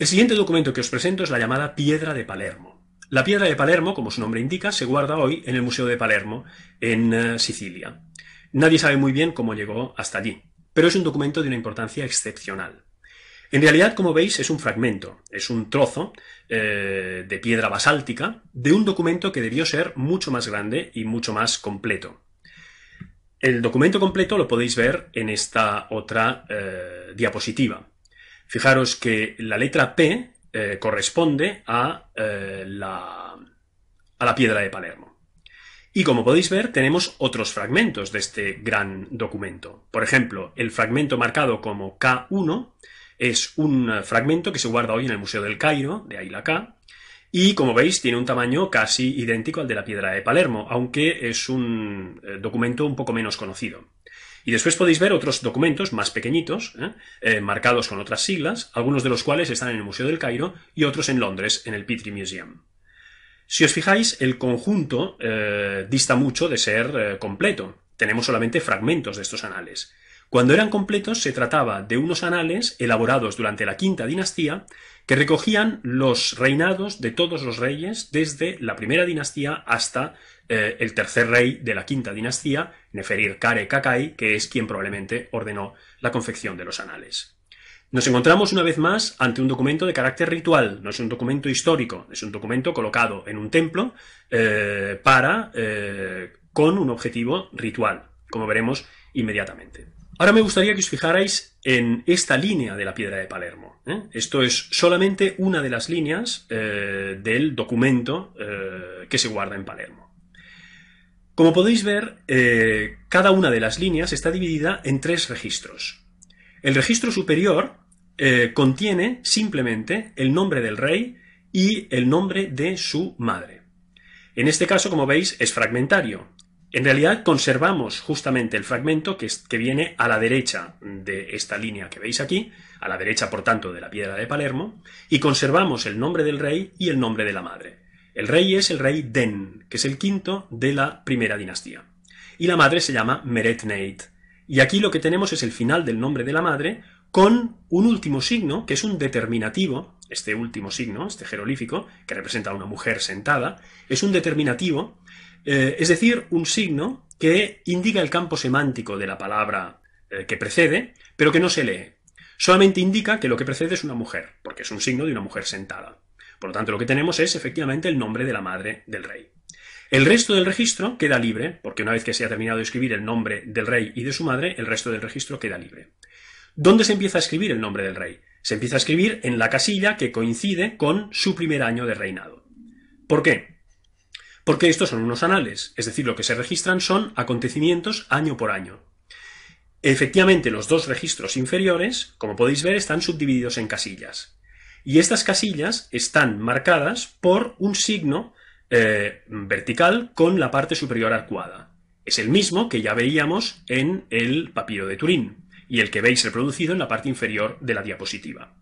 El siguiente documento que os presento es la llamada Piedra de Palermo. La Piedra de Palermo, como su nombre indica, se guarda hoy en el Museo de Palermo, en Sicilia. Nadie sabe muy bien cómo llegó hasta allí, pero es un documento de una importancia excepcional. En realidad, como veis, es un fragmento, es un trozo de piedra basáltica de un documento que debió ser mucho más grande y mucho más completo. El documento completo lo podéis ver en esta otra diapositiva. Fijaros que la letra P corresponde a la Piedra de Palermo. Y como podéis ver, tenemos otros fragmentos de este gran documento. Por ejemplo, el fragmento marcado como K1 es un fragmento que se guarda hoy en el Museo del Cairo, de ahí la K, y como veis tiene un tamaño casi idéntico al de la Piedra de Palermo, aunque es un documento un poco menos conocido. Y después podéis ver otros documentos más pequeñitos, marcados con otras siglas, algunos de los cuales están en el Museo del Cairo y otros en Londres, en el Petrie Museum. Si os fijáis, el conjunto dista mucho de ser completo. Tenemos solamente fragmentos de estos anales. Cuando eran completos se trataba de unos anales elaborados durante la Quinta Dinastía que recogían los reinados de todos los reyes desde la primera dinastía hasta el tercer rey de la Quinta Dinastía, Neferir Kare Kakai, que es quien probablemente ordenó la confección de los anales. Nos encontramos una vez más ante un documento de carácter ritual, no es un documento histórico, es un documento colocado en un templo con un objetivo ritual, como veremos inmediatamente. Ahora me gustaría que os fijarais en esta línea de la Piedra de Palermo. Esto es solamente una de las líneas del documento que se guarda en Palermo. Como podéis ver, cada una de las líneas está dividida en tres registros. El registro superior contiene simplemente el nombre del rey y el nombre de su madre. En este caso, como veis, es fragmentario. En realidad conservamos justamente el fragmento que viene a la derecha de esta línea que veis aquí, a la derecha, por tanto, de la Piedra de Palermo, y conservamos el nombre del rey y el nombre de la madre. El rey es el rey Den, que es el quinto de la primera dinastía. Y la madre se llama Meretneit. Y aquí lo que tenemos es el final del nombre de la madre con un último signo, que es un determinativo. Este último signo, este jeroglífico, que representa a una mujer sentada, es un determinativo, es decir, un signo que indica el campo semántico de la palabra que precede, pero que no se lee. Solamente indica que lo que precede es una mujer, porque es un signo de una mujer sentada. Por lo tanto, lo que tenemos es efectivamente el nombre de la madre del rey. El resto del registro queda libre, porque una vez que se ha terminado de escribir el nombre del rey y de su madre, el resto del registro queda libre. ¿Dónde se empieza a escribir el nombre del rey? Se empieza a escribir en la casilla que coincide con su primer año de reinado. ¿Por qué? Porque estos son unos anales, es decir, lo que se registran son acontecimientos año por año. Efectivamente, los dos registros inferiores, como podéis ver, están subdivididos en casillas. Y estas casillas están marcadas por un signo vertical con la parte superior arcuada. Es el mismo que ya veíamos en el papiro de Turín y el que veis reproducido en la parte inferior de la diapositiva.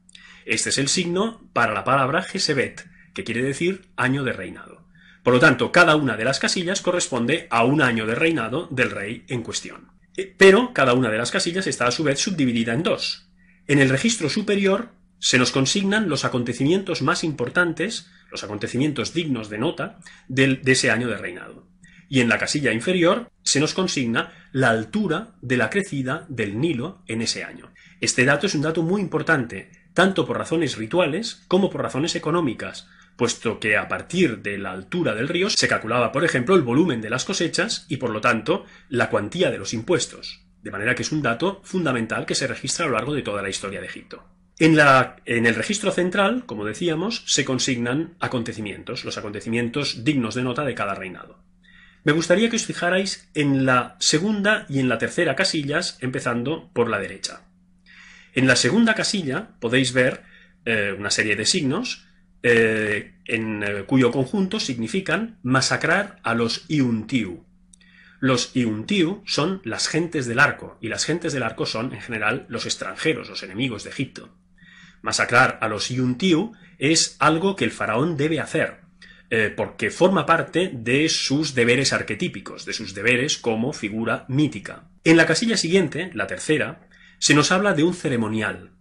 Este es el signo para la palabra Gesebet, que quiere decir año de reinado. Por lo tanto, cada una de las casillas corresponde a un año de reinado del rey en cuestión. Pero cada una de las casillas está a su vez subdividida en dos. En el registro superior se nos consignan los acontecimientos más importantes, los acontecimientos dignos de nota de ese año de reinado. Y en la casilla inferior se nos consigna la altura de la crecida del Nilo en ese año. Este dato es un dato muy importante, tanto por razones rituales como por razones económicas, puesto que a partir de la altura del río se calculaba, por ejemplo, el volumen de las cosechas y, por lo tanto, la cuantía de los impuestos. De manera que es un dato fundamental que se registra a lo largo de toda la historia de Egipto. En el registro central, como decíamos, se consignan acontecimientos, los acontecimientos dignos de nota de cada reinado. Me gustaría que os fijarais en la segunda y en la tercera casillas, empezando por la derecha. En la segunda casilla podéis ver una serie de signos cuyo conjunto significan masacrar a los Iuntiu. Los Iuntiu son las gentes del arco, y las gentes del arco son, en general, los extranjeros, los enemigos de Egipto. Masacrar a los Iuntiu es algo que el faraón debe hacer, porque forma parte de sus deberes arquetípicos, de sus deberes como figura mítica. En la casilla siguiente, la tercera, se nos habla de un ceremonial.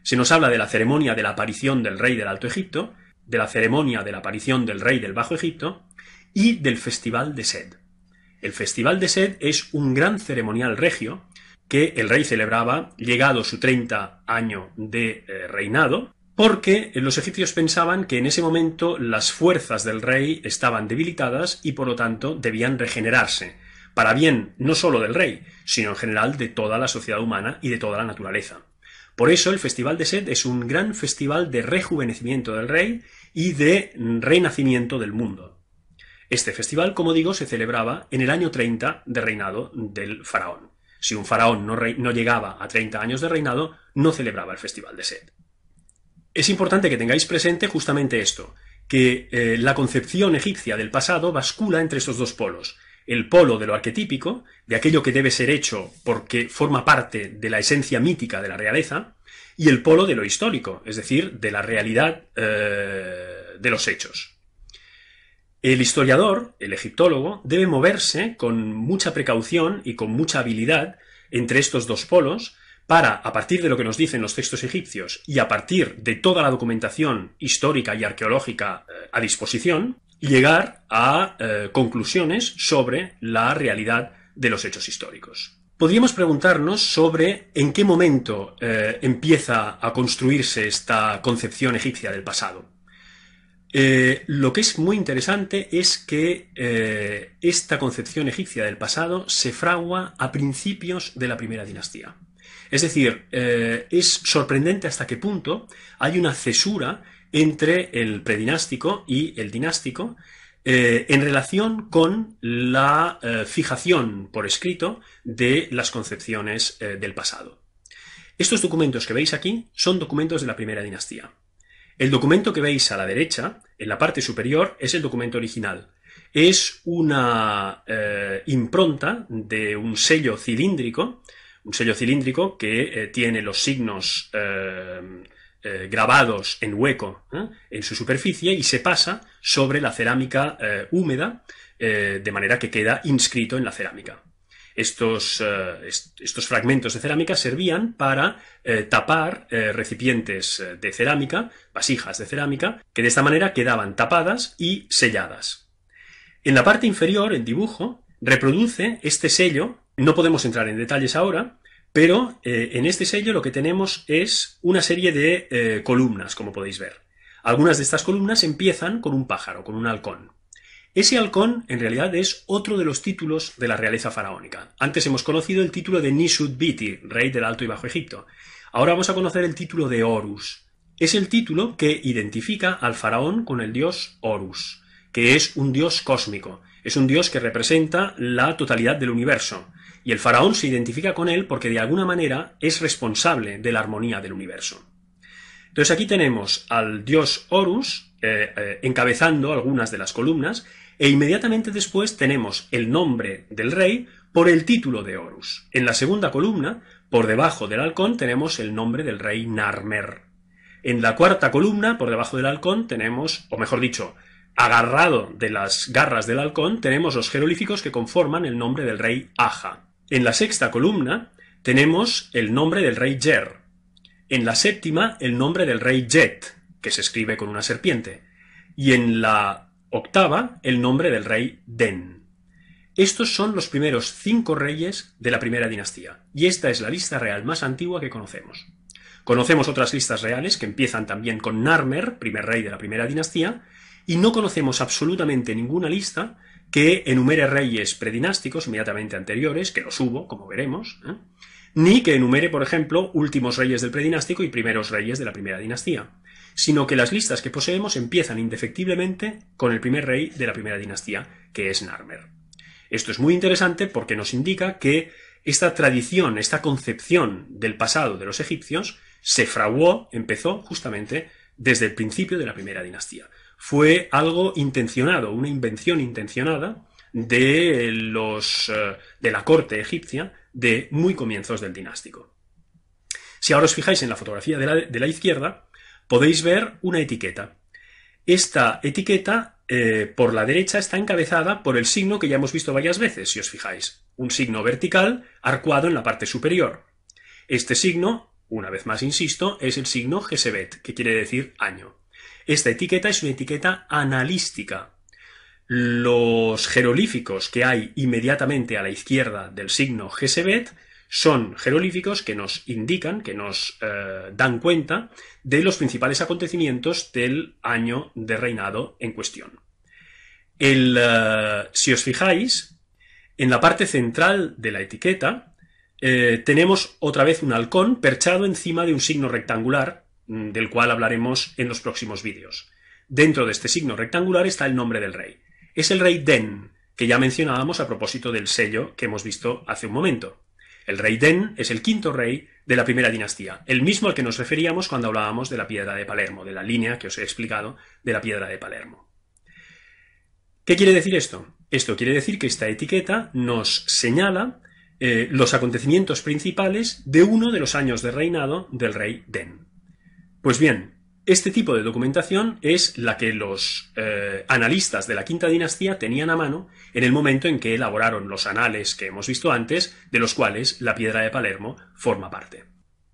Se nos habla de la ceremonia de la aparición del rey del Alto Egipto, de la ceremonia de la aparición del rey del Bajo Egipto y del Festival de Sed. El Festival de Sed es un gran ceremonial regio que el rey celebraba llegado su 30 año de reinado, porque los egipcios pensaban que en ese momento las fuerzas del rey estaban debilitadas y por lo tanto debían regenerarse, para bien no solo del rey, sino en general de toda la sociedad humana y de toda la naturaleza. Por eso el Festival de Sed es un gran festival de rejuvenecimiento del rey y de renacimiento del mundo. Este festival, como digo, se celebraba en el año 30 de reinado del faraón. Si un faraón no llegaba a 30 años de reinado, no celebraba el Festival de Sed. Es importante que tengáis presente justamente esto, que la concepción egipcia del pasado bascula entre estos dos polos. El polo de lo arquetípico, de aquello que debe ser hecho porque forma parte de la esencia mítica de la realeza, y el polo de lo histórico, es decir, de la realidad de los hechos. El historiador, el egiptólogo, debe moverse con mucha precaución y con mucha habilidad entre estos dos polos para, a partir de lo que nos dicen los textos egipcios y a partir de toda la documentación histórica y arqueológica a disposición, llegar a conclusiones sobre la realidad de los hechos históricos. Podríamos preguntarnos sobre en qué momento empieza a construirse esta concepción egipcia del pasado. Lo que es muy interesante es que esta concepción egipcia del pasado se fragua a principios de la primera dinastía. Es decir, es sorprendente hasta qué punto hay una cesura entre el predinástico y el dinástico en relación con la fijación por escrito de las concepciones del pasado. Estos documentos que veis aquí son documentos de la primera dinastía. El documento que veis a la derecha, en la parte superior, es el documento original. Es una impronta de un sello cilíndrico que tiene los signos grabados en hueco en su superficie y se pasa sobre la cerámica húmeda de manera que queda inscrito en la cerámica. Estos fragmentos de cerámica servían para tapar recipientes de cerámica, vasijas de cerámica, que de esta manera quedaban tapadas y selladas. En la parte inferior, el dibujo reproduce este sello. No podemos entrar en detalles ahora, pero en este sello lo que tenemos es una serie de columnas, como podéis ver. Algunas de estas columnas empiezan con un pájaro, con un halcón. Ese halcón, en realidad, es otro de los títulos de la realeza faraónica. Antes hemos conocido el título de Nishut-Biti, rey del Alto y Bajo Egipto. Ahora vamos a conocer el título de Horus. Es el título que identifica al faraón con el dios Horus, que es un dios cósmico. Es un dios que representa la totalidad del universo. Y el faraón se identifica con él porque de alguna manera es responsable de la armonía del universo. Entonces aquí tenemos al dios Horus encabezando algunas de las columnas e inmediatamente después tenemos el nombre del rey por el título de Horus. En la segunda columna, por debajo del halcón, tenemos el nombre del rey Narmer. En la cuarta columna, por debajo del halcón, tenemos, o mejor dicho, agarrado de las garras del halcón, tenemos los jeroglíficos que conforman el nombre del rey Aja. En la sexta columna tenemos el nombre del rey Yer. En la séptima, el nombre del rey Jet, que se escribe con una serpiente. Y en la octava, el nombre del rey Den. Estos son los primeros 5 reyes de la primera dinastía. Y esta es la lista real más antigua que conocemos. Conocemos otras listas reales que empiezan también con Narmer, primer rey de la primera dinastía, y no conocemos absolutamente ninguna lista que enumere reyes predinásticos inmediatamente anteriores, que los hubo, como veremos, ni que enumere, por ejemplo, últimos reyes del predinástico y primeros reyes de la primera dinastía, sino que las listas que poseemos empiezan indefectiblemente con el primer rey de la primera dinastía, que es Narmer. Esto es muy interesante porque nos indica que esta tradición, esta concepción del pasado de los egipcios se fraguó, empezó justamente desde el principio de la primera dinastía. Fue algo intencionado, una invención intencionada de la corte egipcia de muy comienzos del dinástico. Si ahora os fijáis en la fotografía de la izquierda, podéis ver una etiqueta. Esta etiqueta, por la derecha, está encabezada por el signo que ya hemos visto varias veces, si os fijáis. Un signo vertical arcuado en la parte superior. Este signo una vez más insisto, es el signo Gesebet, que quiere decir año. Esta etiqueta es una etiqueta analística. Los jeroglíficos que hay inmediatamente a la izquierda del signo Gesebet son jeroglíficos que nos indican, que nos dan cuenta de los principales acontecimientos del año de reinado en cuestión. Si os fijáis, en la parte central de la etiqueta tenemos otra vez un halcón perchado encima de un signo rectangular, del cual hablaremos en los próximos vídeos. Dentro de este signo rectangular está el nombre del rey. Es el rey Den, que ya mencionábamos a propósito del sello que hemos visto hace un momento. El rey Den es el quinto rey de la primera dinastía, el mismo al que nos referíamos cuando hablábamos de la piedra de Palermo, de la línea que os he explicado de la piedra de Palermo. ¿Qué quiere decir esto? Esto quiere decir que esta etiqueta nos señala los acontecimientos principales de uno de los años de reinado del rey Den. Pues bien, este tipo de documentación es la que los analistas de la quinta dinastía tenían a mano en el momento en que elaboraron los anales que hemos visto antes, de los cuales la piedra de Palermo forma parte.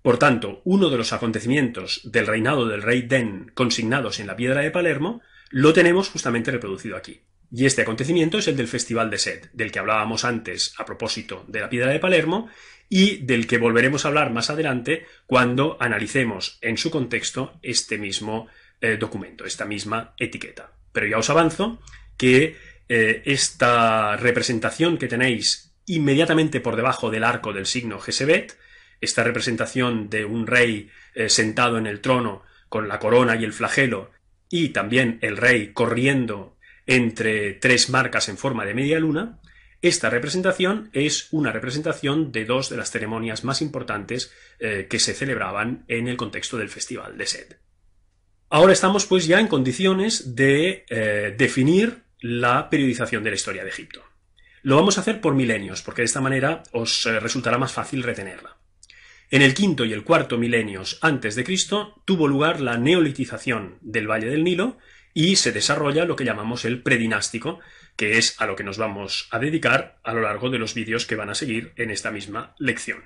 Por tanto, uno de los acontecimientos del reinado del rey Den consignados en la piedra de Palermo lo tenemos justamente reproducido aquí. Y este acontecimiento es el del Festival de Sed, del que hablábamos antes a propósito de la piedra de Palermo y del que volveremos a hablar más adelante cuando analicemos en su contexto este mismo documento, esta misma etiqueta. Pero ya os avanzo que esta representación que tenéis inmediatamente por debajo del arco del signo Gesebet, esta representación de un rey sentado en el trono con la corona y el flagelo, y también el rey corriendo entre tres marcas en forma de media luna, esta representación es una representación de dos de las ceremonias más importantes que se celebraban en el contexto del Festival de Sed. Ahora estamos pues ya en condiciones de definir la periodización de la historia de Egipto. Lo vamos a hacer por milenios, porque de esta manera os resultará más fácil retenerla. En el quinto y el cuarto milenios antes de Cristo tuvo lugar la neolitización del Valle del Nilo y se desarrolla lo que llamamos el predinástico, que es a lo que nos vamos a dedicar a lo largo de los vídeos que van a seguir en esta misma lección.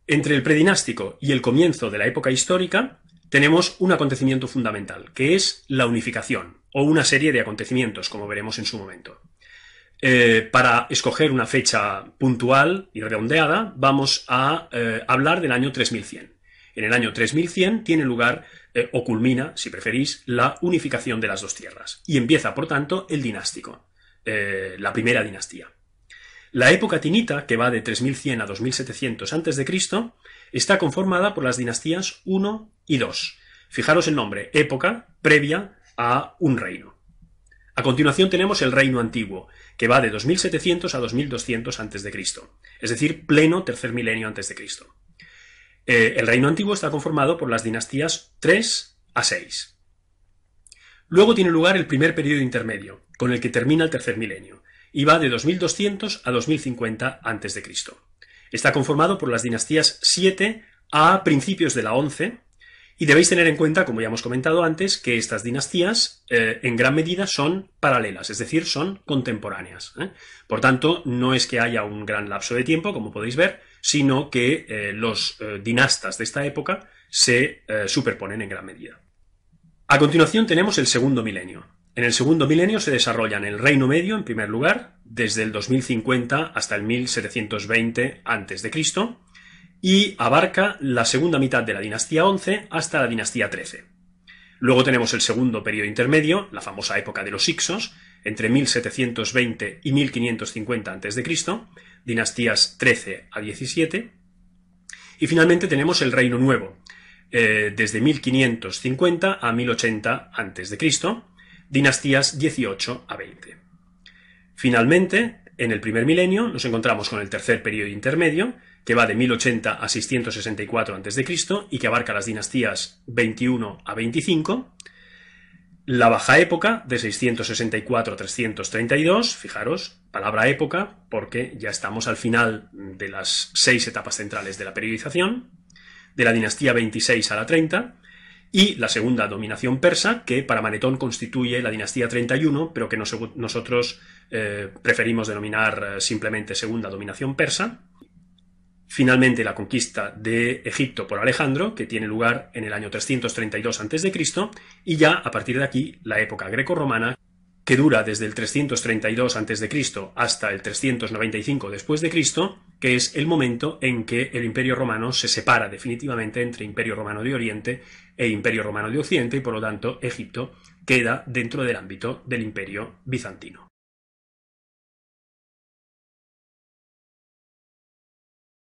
Entre el predinástico y el comienzo de la época histórica tenemos un acontecimiento fundamental, que es la unificación, o una serie de acontecimientos, como veremos en su momento. Para escoger una fecha puntual y redondeada, vamos a hablar del año 3100. En el año 3100 tiene lugar, o culmina, si preferís, la unificación de las dos tierras. Y empieza, por tanto, el dinástico, la primera dinastía. La época tinita, que va de 3100 a 2700 a.C., está conformada por las dinastías 1 y 2. Fijaros el nombre, época previa a un reino. A continuación tenemos el reino antiguo, que va de 2700 a 2200 a.C., es decir, pleno tercer milenio a.C. El reino antiguo está conformado por las dinastías 3 a 6. Luego tiene lugar el primer periodo intermedio, con el que termina el tercer milenio, y va de 2200 a 2050 a.C. Está conformado por las dinastías 7 a principios de la 11, y debéis tener en cuenta, como ya hemos comentado antes, que estas dinastías en gran medida son paralelas, es decir, son contemporáneas. Por tanto, no es que haya un gran lapso de tiempo, como podéis ver, sino que los dinastas de esta época se superponen en gran medida. A continuación tenemos el segundo milenio. En el segundo milenio se desarrollan el Reino Medio, en primer lugar, desde el 2050 hasta el 1720 a.C., y abarca la segunda mitad de la dinastía 11 hasta la dinastía 13. Luego tenemos el segundo periodo intermedio, la famosa época de los Hicsos, entre 1720 y 1550 a.C., dinastías 13 a 17. Y finalmente tenemos el Reino Nuevo, desde 1550 a 1080 a.C., dinastías 18 a 20. Finalmente, en el primer milenio nos encontramos con el tercer periodo intermedio, que va de 1080 a 664 a.C. y que abarca las dinastías 21 a 25. La baja época, de 664 a 332, fijaros, palabra época, porque ya estamos al final de las 6 etapas centrales de la periodización, de la dinastía 26 a la 30, y la segunda dominación persa, que para Manetón constituye la dinastía 31, pero que nosotros preferimos denominar simplemente segunda dominación persa. finalmente la conquista de Egipto por Alejandro, que tiene lugar en el año 332 a.C., y ya a partir de aquí la época grecorromana, que dura desde el 332 a.C. hasta el 395 después de Cristo, que es el momento en que el Imperio Romano se separa definitivamente entre Imperio Romano de Oriente e Imperio Romano de Occidente, y por lo tanto Egipto queda dentro del ámbito del Imperio Bizantino.